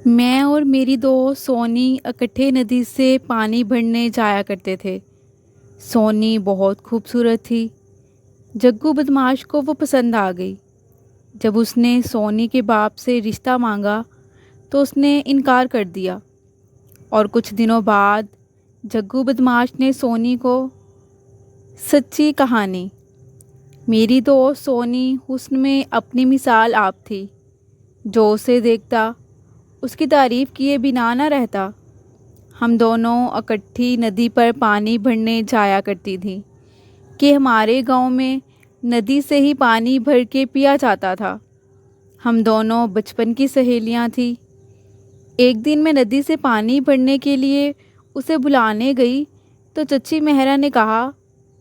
میں اور میری دوست سونی اکٹھے ندی سے پانی بھرنے جایا کرتے تھے۔ سونی بہت خوبصورت تھی۔ جگو بدماش کو وہ پسند آ گئی۔ جب اس نے سونی کے باپ سے رشتہ مانگا تو اس نے انکار کر دیا، اور کچھ دنوں بعد جگو بدماش نے سونی کو سچی کہانی۔ میری دوست سونی حسن میں اپنی مثال آپ تھی۔ جو اسے دیکھتا اس کی تعریف کیے بنا نہ رہتا۔ ہم دونوں اکٹھی ندی پر پانی بھرنے جایا کرتی تھی کہ ہمارے گاؤں میں ندی سے ہی پانی بھر کے پیا جاتا تھا۔ ہم دونوں بچپن کی سہیلیاں تھیں۔ ایک دن میں ندی سے پانی بھرنے کے لیے اسے بلانے گئی تو چچی مہرا نے کہا،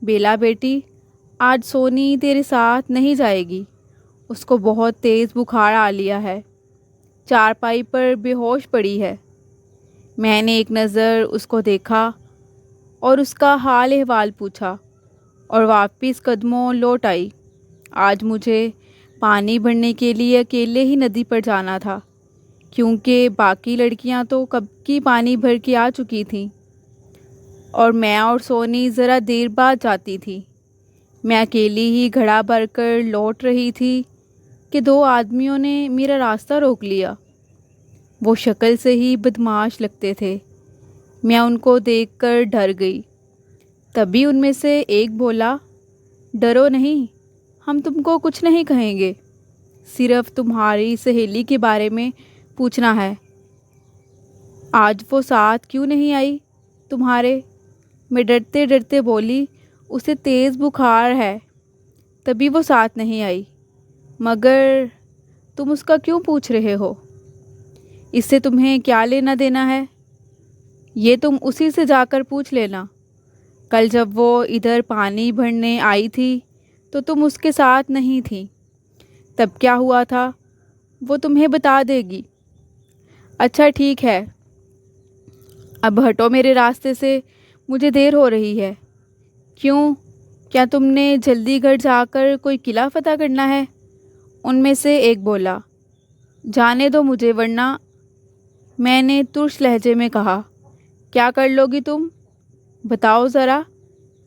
بیلا بیٹی، آج سونی تیرے ساتھ نہیں جائے گی، اس کو بہت تیز بخار آ لیا ہے، چارپائی پر بے ہوش پڑی ہے۔ میں نے ایک نظر اس کو دیکھا اور اس کا حال احوال پوچھا اور واپس قدموں لوٹ آئی۔ آج مجھے پانی بھرنے کے لیے اکیلے ہی ندی پر جانا تھا، کیونکہ باقی لڑکیاں تو کب کی پانی بھر کے آ چکی تھیں اور میں اور سونی ذرا دیر بعد جاتی تھی۔ میں اکیلی ہی گھڑا بھر کر لوٹ رہی تھی کہ دو آدمیوں نے میرا راستہ روک لیا۔ وہ شکل سے ہی بدمعاش لگتے تھے۔ میں ان کو دیکھ کر ڈر گئی۔ تبھی ان میں سے ایک بولا، ڈرو نہیں، ہم تم کو کچھ نہیں کہیں گے، صرف تمہاری سہیلی کے بارے میں پوچھنا ہے۔ آج وہ ساتھ کیوں نہیں آئی تمہارے؟ میں ڈرتے ڈرتے بولی، اسے تیز بخار ہے، تبھی وہ ساتھ نہیں آئی۔ مگر تم اس کا کیوں پوچھ رہے ہو؟ اس سے تمہیں کیا لینا دینا ہے؟ یہ تم اسی سے جا کر پوچھ لینا۔ کل جب وہ ادھر پانی بھرنے آئی تھی تو تم اس کے ساتھ نہیں تھی، تب کیا ہوا تھا وہ تمہیں بتا دے گی۔ اچھا ٹھیک ہے، اب ہٹو میرے راستے سے، مجھے دیر ہو رہی ہے۔ کیوں؟ کیا تم نے جلدی گھر جا کر کوئی قلعہ فتح کرنا ہے؟ ان میں سے ایک بولا۔ جانے دو مجھے ورنہ، میں نے ترش لہجے میں کہا۔ کیا کر لو گی تم؟ بتاؤ ذرا،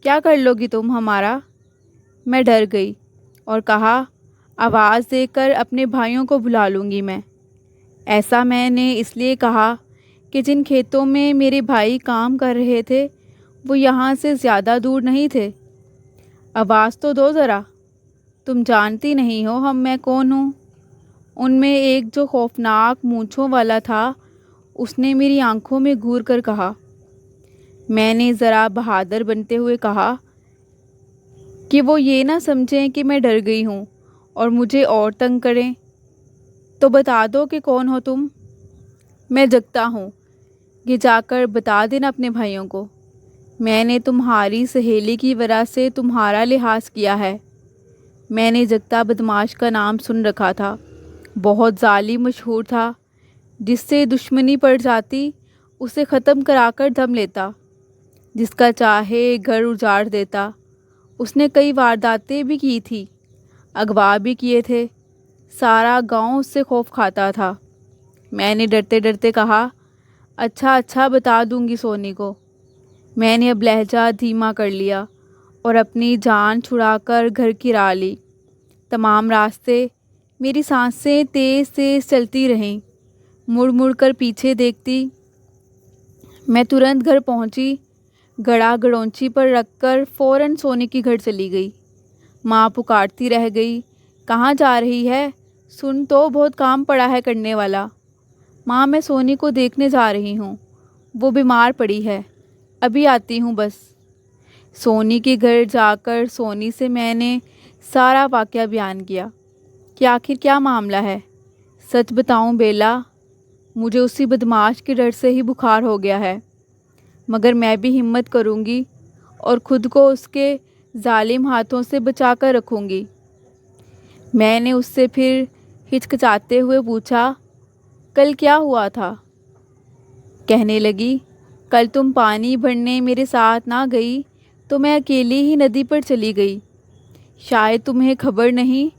کیا کر لو گی تم ہمارا؟ میں ڈر گئی اور کہا، آواز دے کر اپنے بھائیوں کو بلا لوں گی میں۔ ایسا میں نے اس لیے کہا کہ جن کھیتوں میں میرے بھائی کام کر رہے تھے وہ یہاں سے زیادہ دور نہیں تھے۔ آواز تو دو ذرا، تم جانتی نہیں ہو میں کون ہوں؟ ان میں ایک جو خوفناک مونچھوں والا تھا، اس نے میری آنکھوں میں گور کر کہا۔ میں نے ذرا بہادر بنتے ہوئے کہا کہ وہ یہ نہ سمجھیں کہ میں ڈر گئی ہوں اور مجھے اور تنگ کریں۔ تو بتا دو کہ کون ہو تم؟ میں جگتا ہوں، یہ جا کر بتا دینا اپنے بھائیوں کو۔ میں نے تمہاری سہیلی کی وجہ سے تمہارا لحاظ کیا ہے۔ میں نے جگتا بدمعاش کا نام سن رکھا تھا، بہت ظالم مشہور تھا، جس سے دشمنی پڑ جاتی اسے ختم کرا کر دم لیتا، جس کا چاہے گھر اجاڑ دیتا۔ اس نے کئی وارداتیں بھی کی تھی، اغوا بھی کیے تھے، سارا گاؤں اس سے خوف کھاتا تھا۔ میں نے ڈرتے ڈرتے کہا، اچھا بتا دوں گی سونی کو۔ میں نے اب لہجہ دھیما کر لیا اور اپنی جان چھڑا کر گھر کی راہ لی۔ تمام راستے میری سانسیں تیز تیز چلتی رہیں، مڑ مڑ کر پیچھے دیکھتی۔ میں ترنت گھر پہنچی، گڑا گڑونچی پر رکھ کر فوراً سونی کے گھر چلی گئی۔ ماں پکارتی رہ گئی، کہاں جا رہی ہے؟ سن تو، بہت کام پڑا ہے کرنے والا۔ ماں، میں سونی کو دیکھنے جا رہی ہوں، وہ بیمار پڑی ہے، ابھی آتی ہوں بس۔ سونی کے گھر جا کر سونی سے میں نے سارا واقعہ بیان کیا کہ آخر کیا معاملہ ہے۔ سچ بتاؤں بیلا، مجھے اسی بدمعاش کے ڈر سے ہی بخار ہو گیا ہے، مگر میں بھی ہمت کروں گی اور خود کو اس کے ظالم ہاتھوں سے بچا کر رکھوں گی۔ میں نے اس سے پھر ہچکچاتے ہوئے پوچھا، کل کیا ہوا تھا؟ کہنے لگی، کل تم پانی بھرنے میرے ساتھ نہ گئی تو میں اکیلی ہی ندی پر چلی گئی۔ شاید تمہیں خبر نہیں،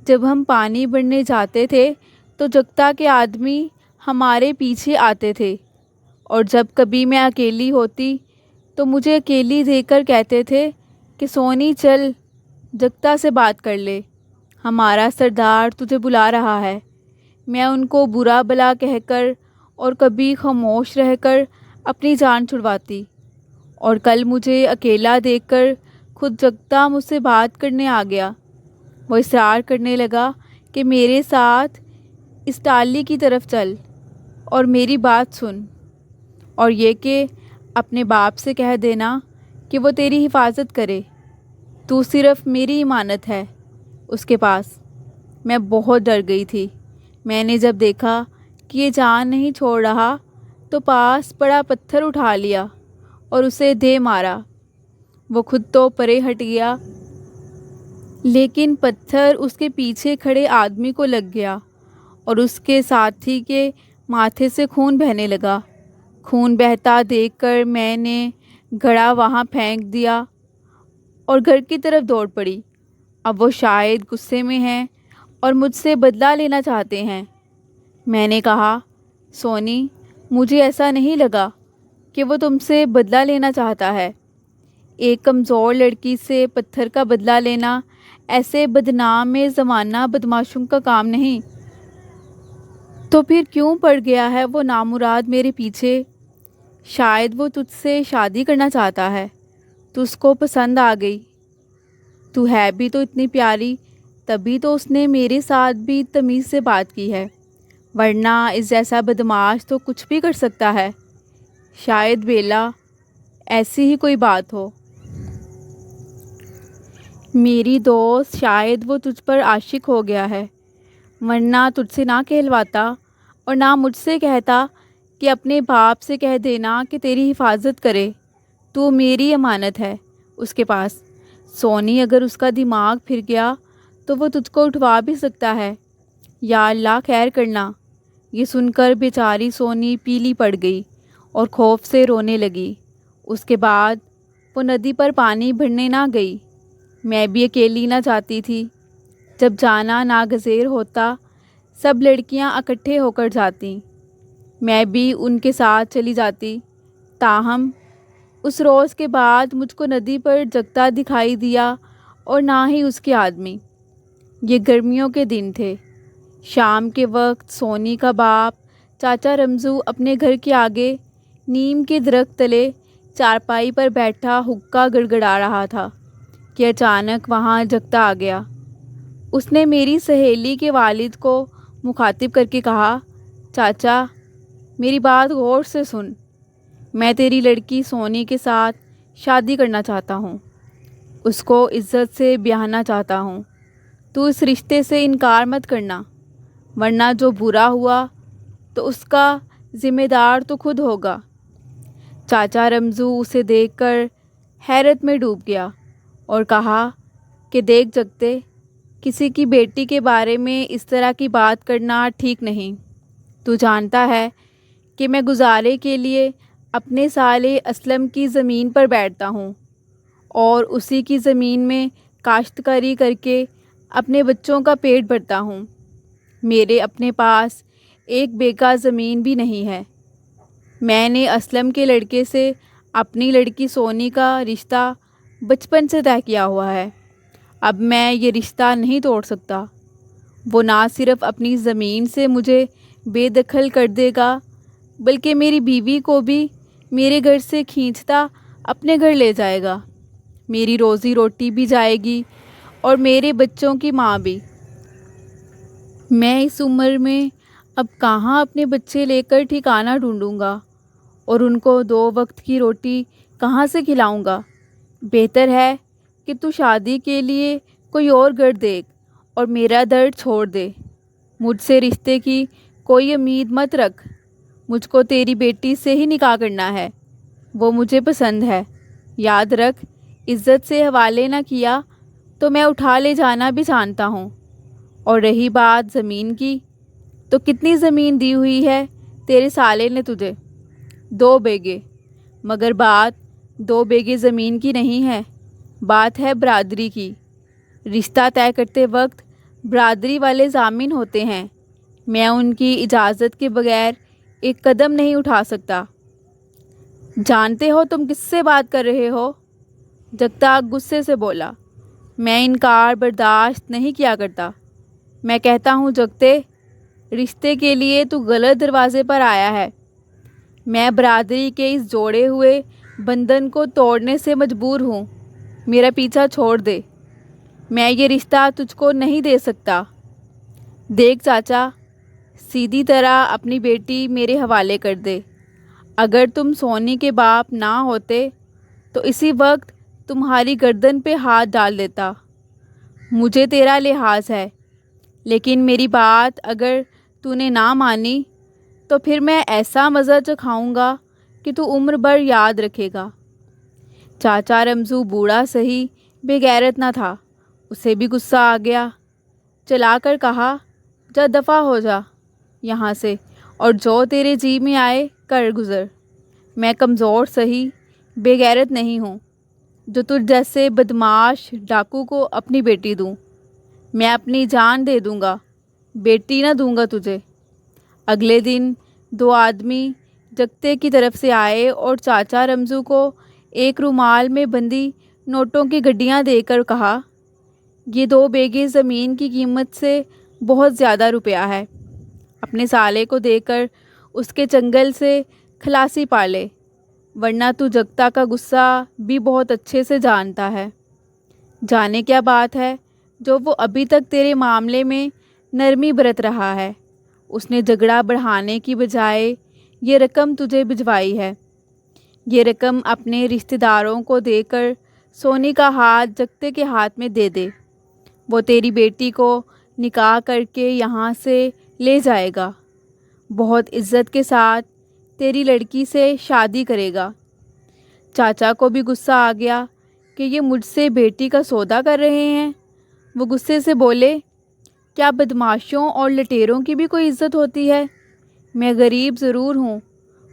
جب ہم پانی بھرنے جاتے تھے تو جگتا کے آدمی ہمارے پیچھے آتے تھے، اور جب کبھی میں اکیلی ہوتی تو مجھے اکیلی دیکھ کر کہتے تھے کہ سونی چل جگتا سے بات کر لے، ہمارا سردار تجھے بلا رہا ہے۔ میں ان کو برا بھلا کہہ کر اور کبھی خاموش رہ کر اپنی جان چھڑواتی، اور کل مجھے اکیلا دیکھ کر خود جگتا مجھ سے بات کرنے آ گیا۔ وہ اصرار کرنے لگا کہ میرے ساتھ اس ٹالی کی طرف چل اور میری بات سن، اور یہ کہ اپنے باپ سے کہہ دینا کہ وہ تیری حفاظت کرے، تو صرف میری امانت ہے اس کے پاس۔ میں بہت ڈر گئی تھی۔ میں نے جب دیکھا کہ یہ جان نہیں چھوڑ رہا تو پاس پڑا پتھر اٹھا لیا اور اسے دے مارا۔ وہ خود تو پرے ہٹ گیا، لیکن پتھر اس کے پیچھے کھڑے آدمی کو لگ گیا اور اس کے ساتھی کے ماتھے سے خون بہنے لگا۔ خون بہتا دیکھ کر میں نے گھڑا وہاں پھینک دیا اور گھر کی طرف دوڑ پڑی۔ اب وہ شاید غصے میں ہیں اور مجھ سے بدلہ لینا چاہتے ہیں۔ میں نے کہا، سونی، مجھے ایسا نہیں لگا کہ وہ تم سے بدلہ لینا چاہتا ہے۔ ایک کمزور لڑکی سے پتھر کا بدلہ لینا ایسے بدنام زمانہ بدماشوں کا کام نہیں۔ تو پھر کیوں پڑ گیا ہے وہ نامراد میرے پیچھے؟ شاید وہ تجھ سے شادی کرنا چاہتا ہے، تو اس کو پسند آ گئی۔ تو ہے بھی تو اتنی پیاری، تبھی تو اس نے میرے ساتھ بھی تمیز سے بات کی ہے، ورنہ اس جیسا بدماش تو کچھ بھی کر سکتا ہے۔ شاید بیلا ایسی ہی کوئی بات ہو۔ میری دوست، شاید وہ تجھ پر عاشق ہو گیا ہے، ورنہ تجھ سے نہ کہلواتا اور نہ مجھ سے کہتا کہ اپنے باپ سے کہہ دینا کہ تیری حفاظت کرے، تو میری امانت ہے اس کے پاس۔ سونی، اگر اس کا دماغ پھر گیا تو وہ تجھ کو اٹھوا بھی سکتا ہے۔ یا اللہ خیر کرنا۔ یہ سن کر بیچاری سونی پیلی پڑ گئی اور خوف سے رونے لگی۔ اس کے بعد وہ ندی پر پانی بھرنے نہ گئی۔ میں بھی اکیلی نہ جاتی تھی۔ جب جانا ناگزیر ہوتا سب لڑکیاں اکٹھے ہو کر جاتیں، میں بھی ان کے ساتھ چلی جاتی۔ تاہم اس روز کے بعد مجھ کو ندی پر جگتا دکھائی دیا اور نہ ہی اس کے آدمی۔ یہ گرمیوں کے دن تھے۔ شام کے وقت سونی کا باپ چاچا رمزو اپنے گھر کے آگے نیم کے درخت تلے چارپائی پر بیٹھا حقہ گڑگڑا رہا تھا کہ اچانک وہاں جگتا آ گیا۔ اس نے میری سہیلی کے والد کو مخاطب کر کے کہا، چاچا، میری بات غور سے سن۔ میں تیری لڑکی سونی کے ساتھ شادی کرنا چاہتا ہوں، اس کو عزت سے بیاہنا چاہتا ہوں۔ تو اس رشتے سے انکار مت کرنا، ورنہ جو برا ہوا تو اس کا ذمہ دار تو خود ہوگا۔ چاچا رمزو اسے دیکھ کر حیرت میں ڈوب گیا اور کہا کہ دیکھ جگتے، کسی کی بیٹی کے بارے میں اس طرح کی بات کرنا ٹھیک نہیں۔ تو جانتا ہے کہ میں گزارے کے لیے اپنے سالے اسلم کی زمین پر بیٹھتا ہوں اور اسی کی زمین میں کاشتکاری کر کے اپنے بچوں کا پیٹ بھرتا ہوں۔ میرے اپنے پاس ایک بیگھہ زمین بھی نہیں ہے۔ میں نے اسلم کے لڑکے سے اپنی لڑکی سونی کا رشتہ بچپن سے طے کیا ہوا ہے۔ اب میں یہ رشتہ نہیں توڑ سکتا۔ وہ نہ صرف اپنی زمین سے مجھے بے دخل کر دے گا، بلکہ میری بیوی کو بھی میرے گھر سے کھینچتا اپنے گھر لے جائے گا۔ میری روزی روٹی بھی جائے گی اور میرے بچوں کی ماں بھی۔ میں اس عمر میں اب کہاں اپنے بچے لے کر ٹھکانہ ڈھونڈوں گا اور ان کو 2 وقت کی روٹی کہاں سے کھلاؤں گا؟ بہتر ہے کہ تو شادی کے لیے کوئی اور گھر دیکھ اور میرا درد چھوڑ دے۔ مجھ سے رشتے کی کوئی امید مت رکھ۔ مجھ کو تیری بیٹی سے ہی نکاح کرنا ہے، وہ مجھے پسند ہے۔ یاد رکھ، عزت سے حوالے نہ کیا تو میں اٹھا لے جانا بھی جانتا ہوں۔ اور رہی بات زمین کی، تو کتنی زمین دی ہوئی ہے تیرے سالے نے تجھے؟ 2 بیگھے، مگر بات 2 بیگھے زمین کی نہیں ہے، بات ہے برادری کی۔ رشتہ طے کرتے وقت برادری والے ضامن ہوتے ہیں۔ میں ان کی اجازت کے بغیر ایک قدم نہیں اٹھا سکتا۔ جانتے ہو تم کس سے بات کر رہے ہو؟ جگتا غصے سے بولا۔ میں انکار برداشت نہیں کیا کرتا۔ میں کہتا ہوں جگتے، رشتے کے لیے تو غلط دروازے پر آیا ہے۔ میں برادری کے اس جوڑے ہوئے بندھن کو توڑنے سے مجبور ہوں۔ میرا پیچھا چھوڑ دے۔ میں یہ رشتہ تجھ کو نہیں دے سکتا۔ دیکھ چاچا، سیدھی طرح اپنی بیٹی میرے حوالے کر دے۔ اگر تم سونی کے باپ نہ ہوتے تو اسی وقت تمہاری گردن پہ ہاتھ ڈال دیتا۔ مجھے تیرا لحاظ ہے، لیکن میری بات اگر تو نے نہ مانی تو پھر میں ایسا مزہ چکھاؤں گا کہ تو عمر بھر یاد رکھے گا۔ چاچا رمزو بوڑھا سہی بے غیرت نہ تھا، اسے بھی غصہ آ گیا۔ چلا کر کہا، جا دفع ہو جا یہاں سے، اور جو تیرے جی میں آئے کر گزر۔ میں کمزور سہی بے غیرت نہیں ہوں جو تجھ جیسے بدمعاش ڈاکو کو اپنی بیٹی دوں۔ میں اپنی جان دے دوں گا، بیٹی نہ دوں گا تجھے۔ اگلے دن 2 آدمی جگتے کی طرف سے آئے اور چاچا رمزو کو ایک رومال میں بندھی نوٹوں کی گڈیاں دے کر کہا، یہ 2 بیگھے زمین کی قیمت سے بہت زیادہ روپیہ ہے۔ اپنے سالے کو دے کر اس کے چنگل سے خلاصی پا لے، ورنہ تو جگتا کا غصہ بھی بہت اچھے سے جانتا ہے۔ جانے کیا بات ہے جو وہ ابھی تک تیرے معاملے میں نرمی برت رہا ہے۔ اس نے جھگڑا بڑھانے کی بجائے یہ رقم تجھے بھجوائی ہے۔ یہ رقم اپنے رشتہ داروں کو دے کر سونی کا ہاتھ جگتے کے ہاتھ میں دے دے۔ وہ تیری بیٹی کو نکاح کر کے یہاں سے لے جائے گا، بہت عزت کے ساتھ تیری لڑکی سے شادی کرے گا۔ چاچا کو بھی غصہ آ گیا کہ یہ مجھ سے بیٹی کا سودا کر رہے ہیں۔ وہ غصے سے بولے، کیا بدمعاشوں اور لٹیروں کی بھی کوئی عزت ہوتی ہے؟ میں غریب ضرور ہوں،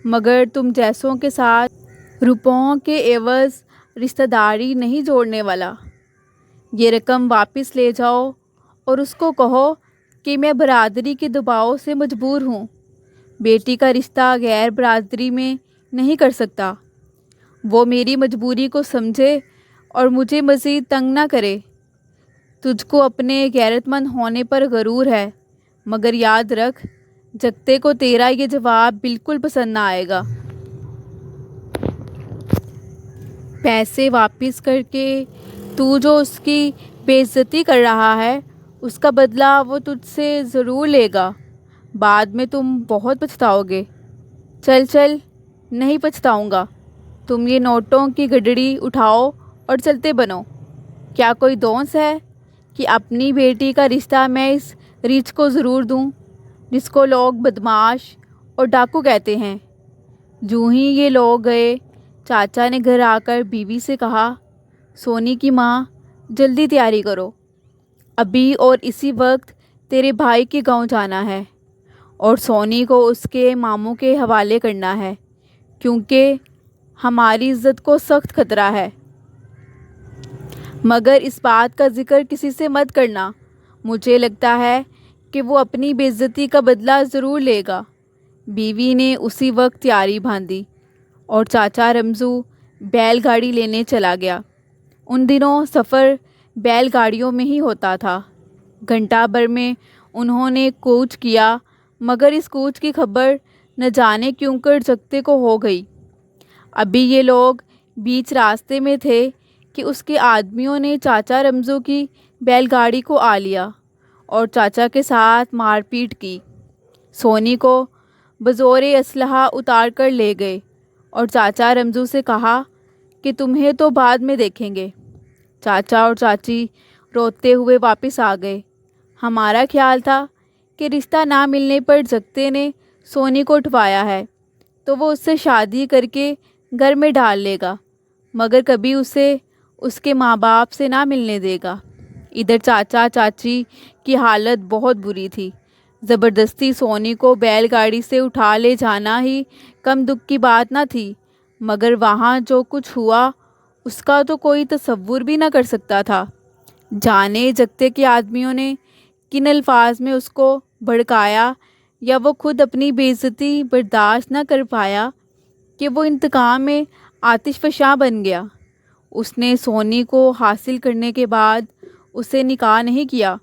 مگر تم جیسوں کے ساتھ روپوں کے عوض رشتہ داری نہیں جوڑنے والا۔ یہ رقم واپس لے جاؤ اور اس کو کہو کہ میں برادری کے دباؤ سے مجبور ہوں، بیٹی کا رشتہ غیر برادری میں نہیں کر سکتا۔ وہ میری مجبوری کو سمجھے اور مجھے مزید تنگ نہ کرے۔ تجھ کو اپنے غیرت مند ہونے پر غرور ہے، مگر یاد رکھ، جگتے کو تیرا یہ جواب بالکل پسند نہ آئے گا۔ پیسے واپس کر کے تو جو اس کی بے عزتی کر رہا ہے، اس کا بدلہ وہ تجھ سے ضرور لے گا۔ بعد میں تم بہت پچھتاؤ گے۔ چل چل، نہیں پچھتاؤں گا۔ تم یہ نوٹوں کی گڈڑی اٹھاؤ اور چلتے بنو۔ کیا کوئی دونس ہے کہ اپنی بیٹی کا رشتہ میں اس ریچھ کو ضرور دوں جس کو لوگ بدمعاش اور ڈاکو کہتے ہیں؟ جوں ہی یہ لوگ گئے، چاچا نے گھر آ کر بیوی سے کہا، سونی کی ماں، جلدی تیاری کرو، ابھی اور اسی وقت تیرے بھائی کے گاؤں جانا ہے اور سونی کو اس کے ماموں کے حوالے کرنا ہے، کیونکہ ہماری عزت کو سخت خطرہ ہے۔ مگر اس بات کا ذکر کسی سے مت کرنا، مجھے لگتا ہے کہ وہ اپنی بے عزتی کا بدلہ ضرور لے گا۔ بیوی نے اسی وقت تیاری باندھی اور چاچا رمزو بیل گاڑی لینے چلا گیا۔ ان دنوں سفر بیل گاڑیوں میں ہی ہوتا تھا۔ گھنٹہ بھر میں انہوں نے کوچ کیا، مگر اس کوچ کی خبر نہ جانے کیوں کر جگتے کو ہو گئی۔ ابھی یہ لوگ بیچ راستے میں تھے کہ اس کے آدمیوں نے چاچا رمزو کی بیل گاڑی کو آ لیا اور چاچا کے ساتھ مار پیٹ کی۔ سونی کو بزور اسلحہ اتار کر لے گئے اور چاچا رمزو سے کہا کہ تمہیں تو بعد میں دیکھیں گے۔ چاچا اور چاچی روتے ہوئے واپس آ گئے۔ ہمارا خیال تھا کہ رشتہ نہ ملنے پر جگتے نے سونی کو اٹھوایا ہے تو وہ اس سے شادی کر کے گھر میں ڈال لے گا، مگر کبھی اسے اس کے ماں باپ سے نہ ملنے دے گا۔ ادھر چاچا چاچی کی حالت بہت بری تھی۔ زبردستی سونی کو بیل گاڑی سے اٹھا لے جانا ہی کم دکھ کی بات نہ تھی، مگر وہاں جو کچھ ہوا اس کا تو کوئی تصور بھی نہ کر سکتا تھا۔ جانے جگتے کے آدمیوں نے کن الفاظ میں اس کو بھڑکایا یا وہ خود اپنی بے عزتی برداشت نہ کر پایا کہ وہ انتقام میں آتش فشاں بن گیا۔ اس نے سونی کو حاصل کرنے کے بعد اسے نکاح نہیں کیا،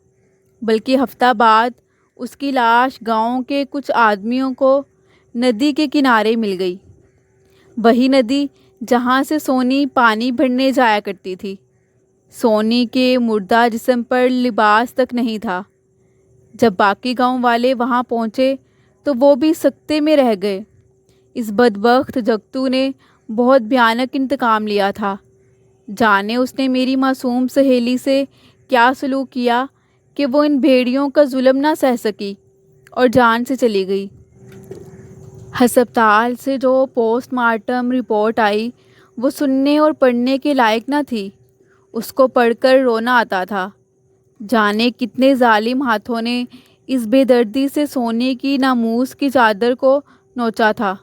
بلکہ ہفتہ بعد اس کی لاش گاؤں کے کچھ آدمیوں کو ندی کے کنارے مل گئی، وہی ندی جہاں سے سونی پانی بھرنے جایا کرتی تھی۔ سونی کے مردہ جسم پر لباس تک نہیں تھا۔ جب باقی گاؤں والے وہاں پہنچے تو وہ بھی سکتے میں رہ گئے۔ اس بدبخت جگتو نے بہت بھیانک انتقام لیا تھا۔ جانے اس نے میری معصوم سہیلی سے کیا سلوک کیا کہ وہ ان بھیڑیوں کا ظلم نہ سہ سکی اور جان سے چلی گئی۔ ہسپتال سے جو پوسٹ مارٹم رپورٹ آئی وہ سننے اور پڑھنے کے لائق نہ تھی۔ اس کو پڑھ کر رونا آتا تھا۔ جانے کتنے ظالم ہاتھوں نے اس بے دردی سے سونی کی ناموس کی چادر کو نوچا تھا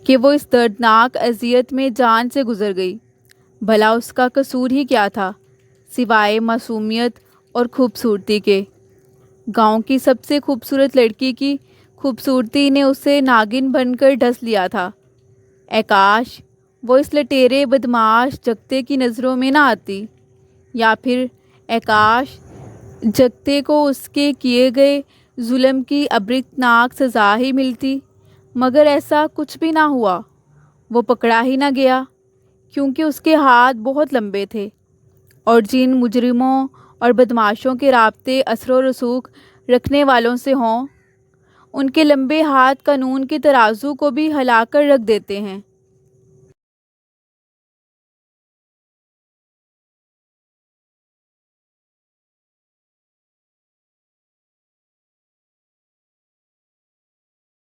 کہ وہ اس دردناک اذیت میں جان سے گزر گئی۔ بھلا اس کا قصور ہی کیا تھا سوائے معصومیت اور خوبصورتی کے؟ گاؤں کی سب سے خوبصورت لڑکی کی خوبصورتی نے اسے ناگن بن کر ڈس لیا تھا۔ اے کاش وہ اس لٹیرے بدمعاش جگتے کی نظروں میں نہ آتی، یا پھر اے کاش جگتے کو اس کے کیے گئے ظلم کی عبرتناک سزا ہی ملتی، مگر ایسا کچھ بھی نہ ہوا۔ وہ پکڑا ہی نہ گیا کیونکہ اس کے ہاتھ بہت لمبے تھے، اور جن مجرموں اور بدمعاشوں کے رابطے اثر و رسوخ رکھنے والوں سے ہوں، ان کے لمبے ہاتھ قانون کے ترازو کو بھی ہلا کر رکھ دیتے ہیں۔